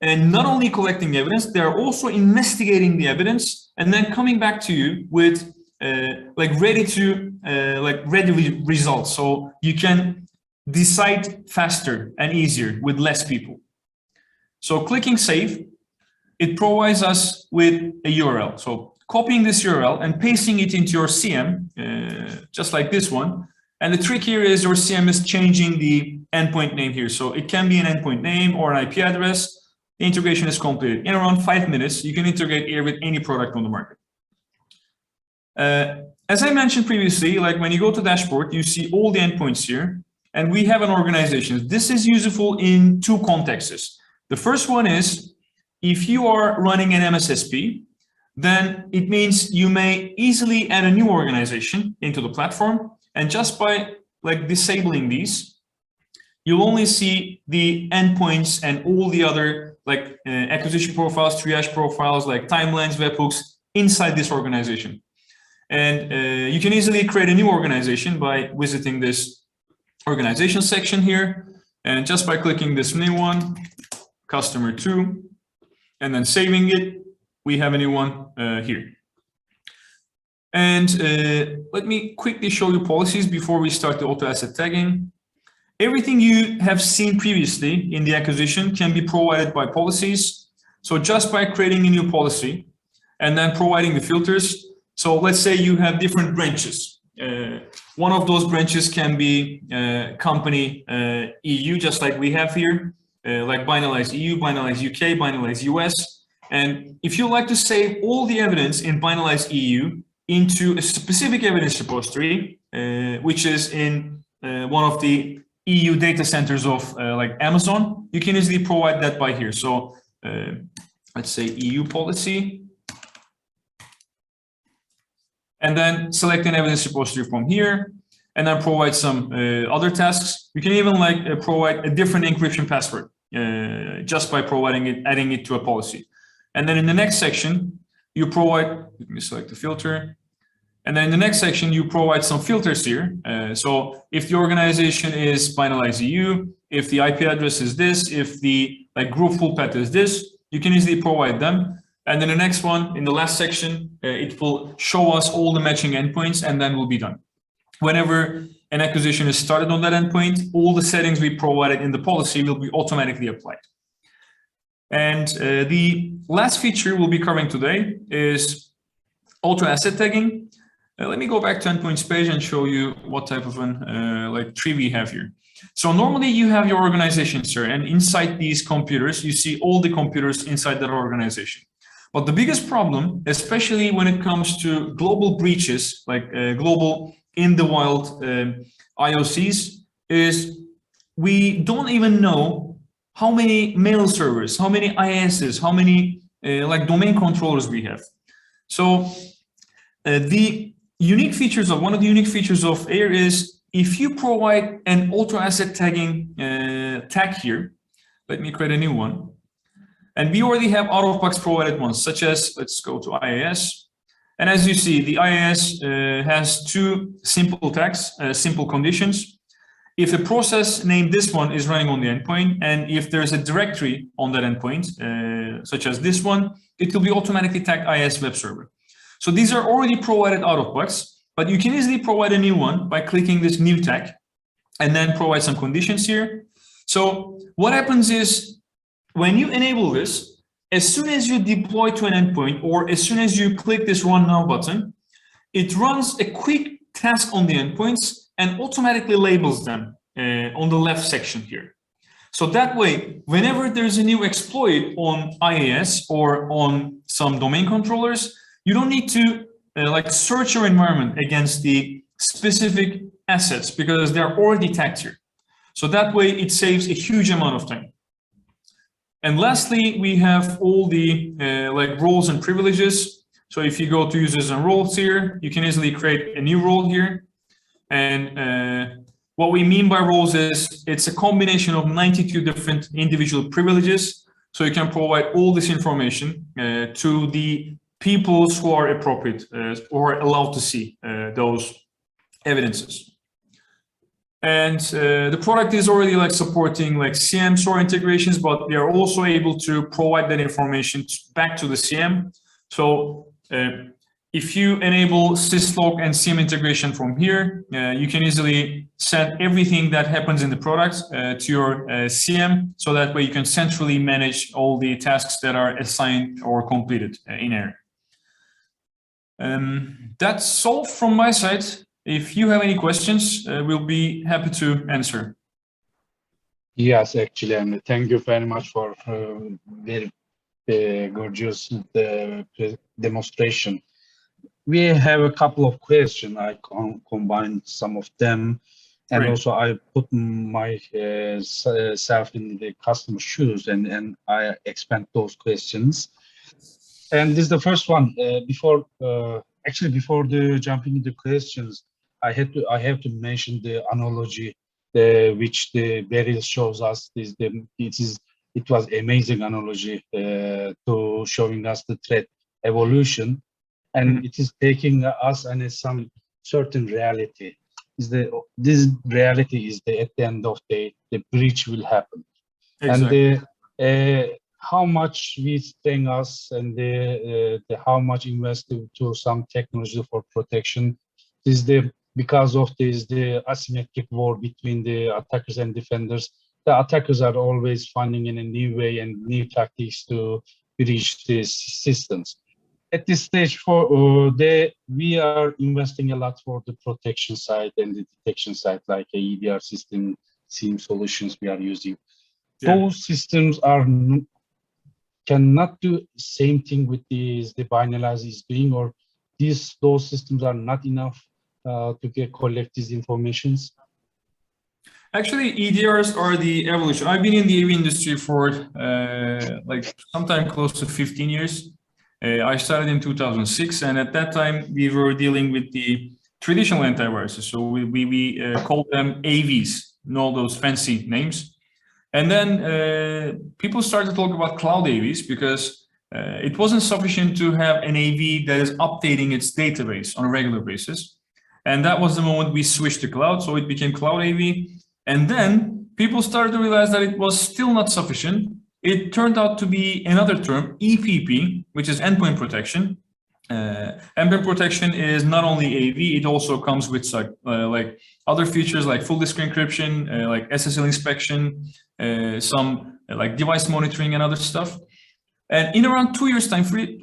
And not only collecting evidence, they are also investigating the evidence and then coming back to you with ready results. So you can decide faster and easier with less people. So clicking save, it provides us with a URL. So copying this URL and pasting it into your CM, just like this one. And the trick here is your CM is changing the endpoint name here. So it can be an endpoint name or an IP address. The integration is completed. In around 5 minutes, you can integrate AIR with any product on the market. As I mentioned previously, like when you go to dashboard, you see all the endpoints here, and we have an organization. This is useful in two contexts. The first one is if you are running an MSSP, then it means you may easily add a new organization into the platform, and just by like disabling these, you'll only see the endpoints and all the other like acquisition profiles, triage profiles, like timelines, webhooks inside this organization. And you can easily create a new organization by visiting this organization section here. And just by clicking this new one, customer 2, and then saving it, we have a new one here. And let me quickly show you policies before we start the auto asset tagging. Everything you have seen previously in the acquisition can be provided by policies. So just by creating a new policy and then providing the filters. So let's say you have different branches. One of those branches can be company EU, just like we have here, like Binalyze EU, Binalyze UK, Binalyze US. And if you like to save all the evidence in Binalyze EU into a specific evidence repository, which is in one of the EU data centers of like Amazon, you can easily provide that by here. So let's say EU policy, and then select an evidence repository from here, and then provide some other tasks. You can even like provide a different encryption password just by providing it, adding it to a policy. And then in the next section, you provide, let me select the filter. And then in the next section, you provide some filters here. So if the organization is Binalyze EU, if the IP address is this, if the like group full path is this, you can easily provide them. And then the next one, in the last section, it will show us all the matching endpoints, and then we'll be done. Whenever an acquisition is started on that endpoint, all the settings we provided in the policy will be automatically applied. And the last feature we'll be covering today is auto asset tagging. Let me go back to endpoints page and show you what type of an like tree we have here. So normally you have your organization here, and inside these computers, you see all the computers inside that organization. But the biggest problem, especially when it comes to global breaches, like global in the wild IOCs, is we don't even know how many mail servers, how many ISs, how many like domain controllers we have. So the unique features of one of the unique features of AIR is if you provide an auto asset tagging tag here, let me create a new one. And we already have out-of-box provided ones, such as, let's go to IIS. And as you see, the IIS has two simple tags, simple conditions. If a process named this one is running on the endpoint, and if there's a directory on that endpoint, such as this one, it will be automatically tagged IIS web server. So these are already provided out-of-box, but you can easily provide a new one by clicking this new tag and then provide some conditions here. So what happens is when you enable this, as soon as you deploy to an endpoint or as soon as you click this run now button, it runs a quick task on the endpoints and automatically labels them on the left section here. So that way, whenever there's a new exploit on IAS or on some domain controllers, you don't need to like search your environment against the specific assets because they're already tagged here. So that way it saves a huge amount of time. And lastly, we have all the like roles and privileges. So if you go to users and roles here, you can easily create a new role here. And what we mean by roles is it's a combination of 92 different individual privileges. So you can provide all this information to the people who are appropriate or allowed to see those evidences. And the product is already like supporting like CM SOAR integrations, but they are also able to provide that information back to the CM. So if you enable syslog and CM integration from here, you can easily send everything that happens in the product to your CM, so that way you can centrally manage all the tasks that are assigned or completed in AIR. That's all from my side. If you have any questions, we'll be happy to answer. Yes, actually, and thank you very much for very gorgeous demonstration. We have a couple of questions. I combined some of them, and Great. also I put myself in the customer shoes, and I expand those questions. And this is the first one. Before jumping into questions, I have to mention the analogy which the Beryl shows us. It was amazing analogy to showing us the threat evolution, and it is taking us in some certain reality. This reality is at the end of the breach will happen. Exactly. And how much we spend us and how much invest to some technology for protection is because of the asymmetric war between the attackers and defenders. The attackers are always finding in a new way and new tactics to breach these systems. At this stage, we are investing a lot for the protection side and the detection side, like a EDR system, SIEM solutions we are using. Yeah. Those systems cannot do same thing with the Binalyze is doing, or those systems are not enough to collect these informations? Actually, EDRs are the evolution. I've been in the AV industry for like sometime close to 15 years. I started in 2006, and at that time we were dealing with the traditional antiviruses. So we called them AVs, all those fancy names. And then people started to talk about cloud AVs because it wasn't sufficient to have an AV that is updating its database on a regular basis. And that was the moment we switched to cloud. So it became cloud AV. And then people started to realize that it was still not sufficient. It turned out to be another term, EPP, which is endpoint protection. Endpoint protection is not only AV, it also comes with like other features like full disk encryption, like SSL inspection, some like device monitoring and other stuff. And in around 2 years time frame,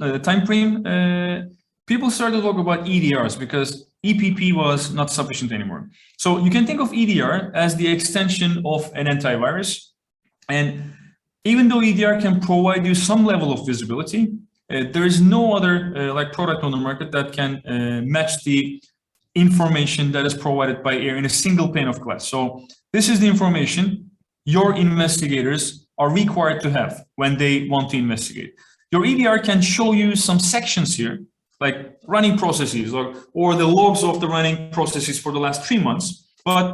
people started to talk about EDRs because EPP was not sufficient anymore. So you can think of EDR as the extension of an antivirus. And even though EDR can provide you some level of visibility, there is no other like product on the market that can match the information that is provided by AIR in a single pane of glass. So this is the information your investigators are required to have when they want to investigate. Your EDR can show you some sections here, like running processes or the logs of the running processes for the last 3 months, but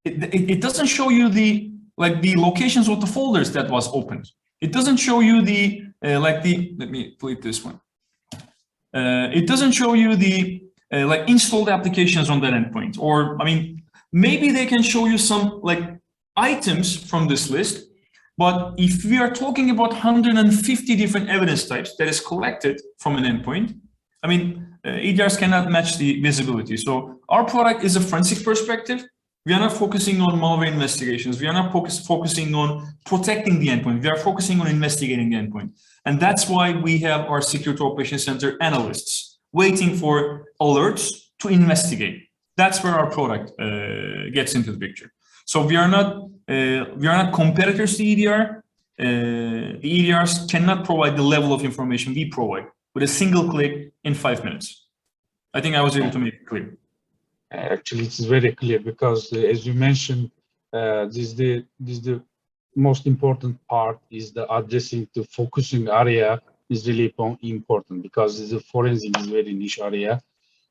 it doesn't show you the locations of the folders that was opened. It doesn't show you let me put it this one. It doesn't show you the like installed applications on that endpoint, or I mean, maybe they can show you some like items from this list. But if we are talking about 150 different evidence types that is collected from an endpoint, I mean, EDRs cannot match the visibility. So our product is a forensic perspective. We are not focusing on malware investigations. We are not focusing on protecting the endpoint. We are focusing on investigating the endpoint. And that's why we have our Security Operations Center analysts waiting for alerts to investigate. That's where our product gets into the picture. So we are not competitors to EDR. The EDRs cannot provide the level of information we provide with a single click in 5 minutes. I think I was able to make it clear. Actually, it's very clear because, as you mentioned, this is the most important part. Is the addressing the focusing area is really important because the forensic is very niche area,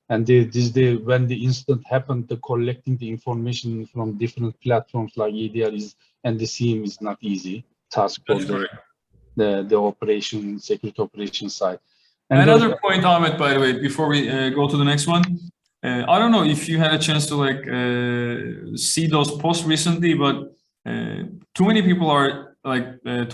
and when the incident happened, the collecting the information from different platforms like EDR and the SIEM is not easy task for the operation security operation side. And another point, Ahmet, by the way, before we go to the next one. I don't know if you had a chance to see those posts recently, but too many people are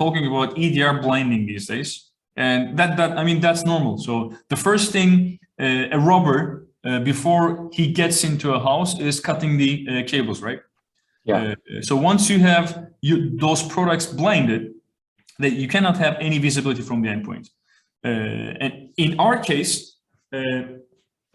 talking about EDR blinding these days, and I mean that's normal. So the first thing a robber before he gets into a house is cutting the cables, right? Yeah. So once you have those products blinded, that you cannot have any visibility from the endpoint. And in our case,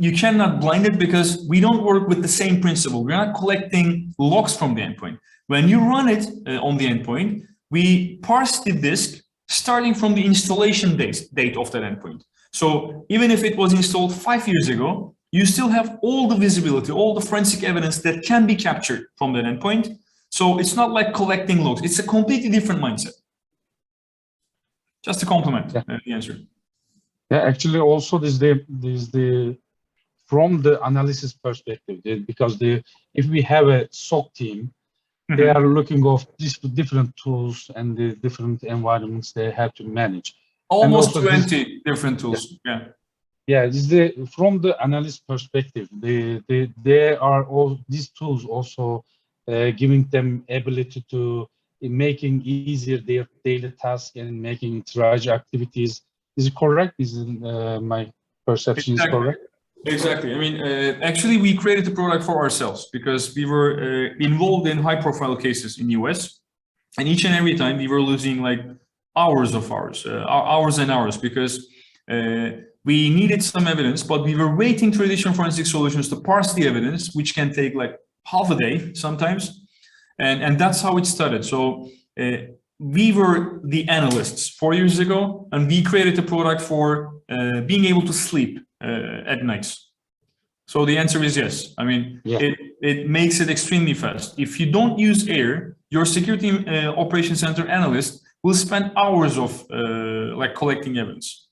you cannot blind it because we don't work with the same principle. We're not collecting logs from the endpoint. When you run it on the endpoint, we parse the disk starting from the installation date of that endpoint. So even if it was installed 5 years ago, you still have all the visibility, all the forensic evidence that can be captured from that endpoint. So it's not like collecting logs. It's a completely different mindset. Just to complement the answer. Yeah, actually, also from the analysis perspective, because if we have a SOC team, they are looking of these different tools and the different environments they have to manage. Almost 20 different tools. Yeah. Yeah, from the analyst perspective, they are all these tools also giving them ability to making easier their daily tasks and making triage activities. Is it correct? Is my perception is correct? Exactly. I mean, actually, we created the product for ourselves because we were involved in high-profile cases in the US, and each and every time we were losing hours and hours because we needed some evidence, but we were waiting traditional forensic solutions to parse the evidence, which can take half a day sometimes, and that's how it started. So we were the analysts 4 years ago, and we created a product for being able to sleep at nights. So the answer is yes. I mean, it makes it extremely fast. If you don't use AIR, your security operations center analyst will spend hours of collecting evidence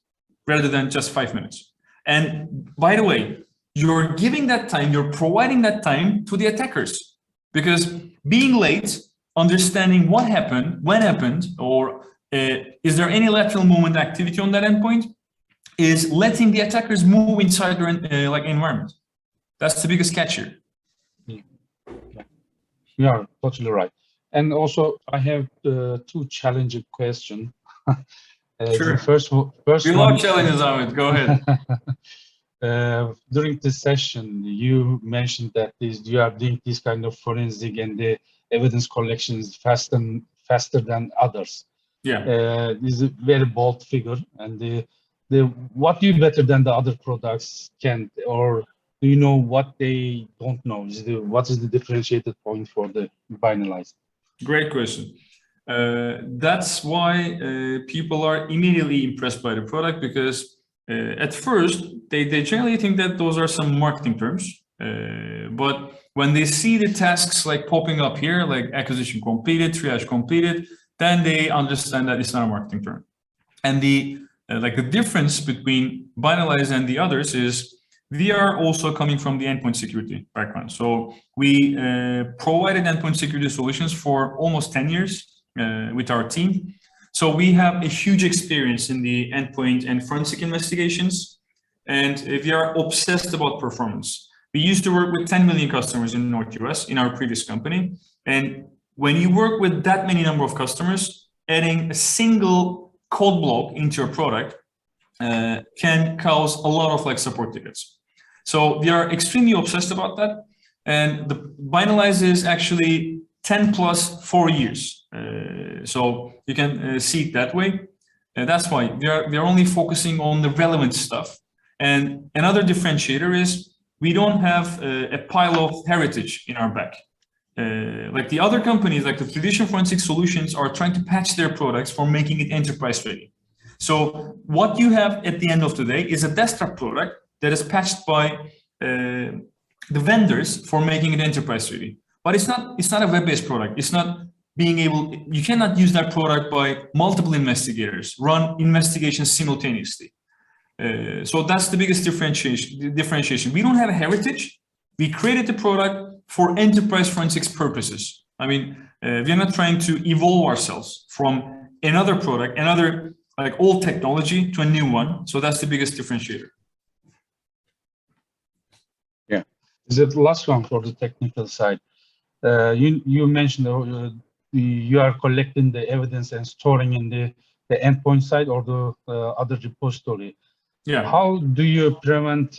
rather than just 5 minutes. And by the way, you're giving that time, you're providing that time to the attackers, because being late, understanding what happened, when happened, or is there any lateral movement activity on that endpoint, is letting the attackers move inside their environment. That's the biggest catch here. Yeah, totally right. And also, I have two challenging questions. Sure. First we love challenges, Ahmet. Go ahead. During this session, you mentioned that you are doing this kind of forensic and the evidence collection is faster than others. Yeah. This is a very bold figure, and what do you better than the other products can, or do you know what they don't know? What is the differentiated point for the Binalyze? Great question. That's why people are immediately impressed by the product, because at first they generally think that those are some marketing terms, but when they see the tasks popping up here, like acquisition completed, triage completed, then they understand that it's not a marketing term. And the difference between Binalyze and the others is we are also coming from the endpoint security background. So we provided endpoint security solutions for almost 10 years with our team. So we have a huge experience in the endpoint and forensic investigations, and we are obsessed about performance. We used to work with 10 million customers in North US in our previous company. And when you work with that many number of customers, adding a single code block into your product can cause a lot of like support tickets. So we are extremely obsessed about that. And the Binalyze is actually 10 plus 4 years. So you can see it that way. That's why we are only focusing on the relevant stuff. And another differentiator is we don't have a pile of heritage in our back. Like the other companies, like the traditional forensic solutions, are trying to patch their products for making it enterprise ready. So what you have at the end of the day is a desktop product that is patched by the vendors for making it enterprise ready. But it's not a web-based product. It's not being able, you cannot use that product by multiple investigators, run investigations simultaneously. So that's the biggest differentiation. We don't have a heritage. We created the product for enterprise forensics purposes. I mean, we're not trying to evolve ourselves from another product, another like old technology to a new one. So that's the biggest differentiator. Yeah, is it the last one for the technical side? You mentioned you are collecting the evidence and storing in the endpoint side or the other repository. Yeah. How do you prevent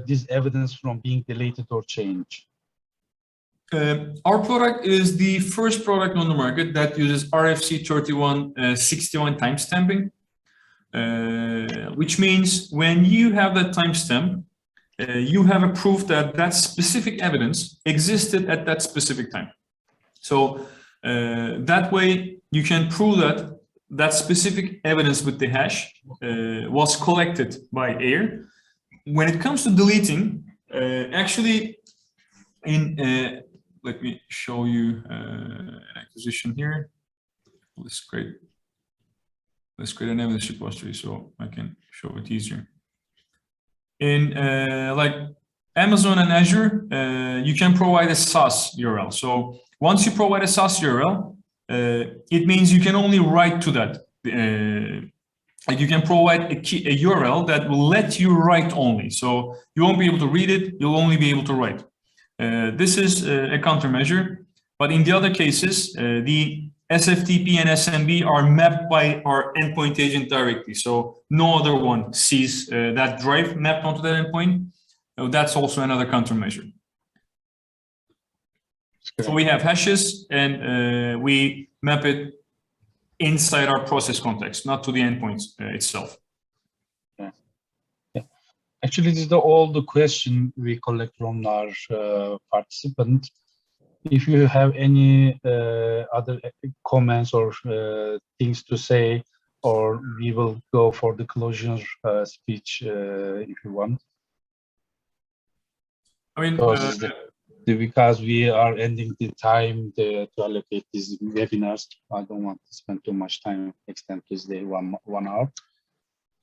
this evidence from being deleted or changed? Our product is the first product on the market that uses RFC 3161 timestamping, which means when you have that timestamp, you have a proof that that specific evidence existed at that specific time. So that way you can prove that that specific evidence with the hash was collected by AIR. When it comes to deleting, actually let me show you an acquisition here. Let's create an evidence repository so I can show it easier. In like Amazon and Azure, you can provide a SaaS URL. So once you provide a SaaS URL, it means you can only write to that. Like you can provide a URL that will let you write only. So you won't be able to read it, you'll only be able to write. This is a countermeasure, but in the other cases, the SFTP and SMB are mapped by our endpoint agent directly. So no other one sees that drive mapped onto that endpoint. That's also another countermeasure. So we have hashes and we map it inside our process context, not to the endpoint itself. Yeah. Yeah. Actually, this is all the question we collect from our participants. If you have any other comments or things to say, or we will go for the closure speech if you want. I mean, because we are ending the time to allocate these webinars, I don't want to spend too much time, extend this day one hour.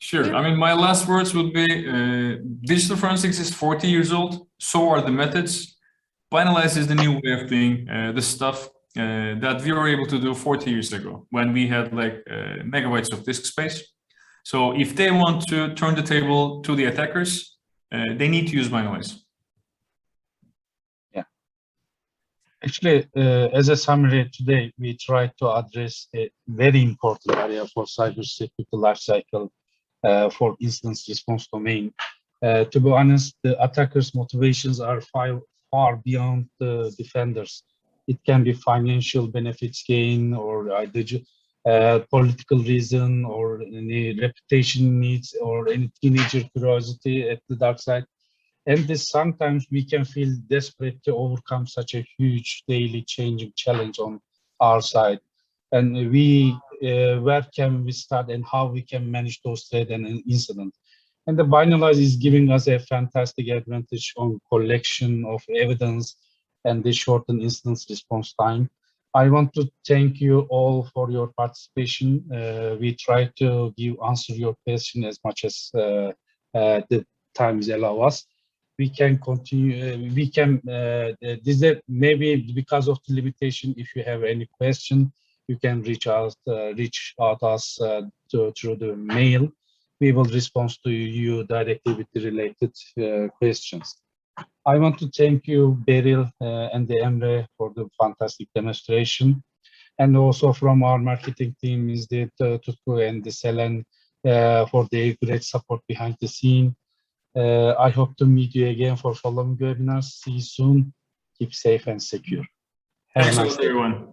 Sure. I mean, my last words would be digital forensics is 40 years old. So are the methods. Binalyze is the new way of doing the stuff that we were able to do 40 years ago when we had like megabytes of disk space. So if they want to turn the table to the attackers, they need to use Binalyze. Yeah. Actually, as a summary today, we tried to address a very important area for cybersecurity lifecycle for incident response domain. To be honest, the attackers' motivations are far beyond the defenders. It can be financial benefits gain or political reason or any reputation needs or any teenager curiosity at the dark side. And this sometimes we can feel desperate to overcome such a huge daily changing challenge on our side. And where can we start and how we can manage those threats and incidents. And the Binalyze is giving us a fantastic advantage on collection of evidence and the shortened incident response time. I want to thank you all for your participation. We try to answer your question as much as the time is allow us. We can continue. We can. Maybe because of the limitation. If you have any question, you can reach out us through the mail. We will respond to you directly with the related questions. I want to thank you, Beryl and the Emre, for the fantastic demonstration. And also from our marketing team is the Tutku and the Selen for their great support behind the scene. I hope to meet you again for following webinars. See you soon. Keep safe and secure. Have Thanks a a nice lot, day. everyone.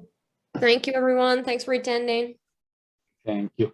Thank you, everyone. Thanks for attending. Thank you.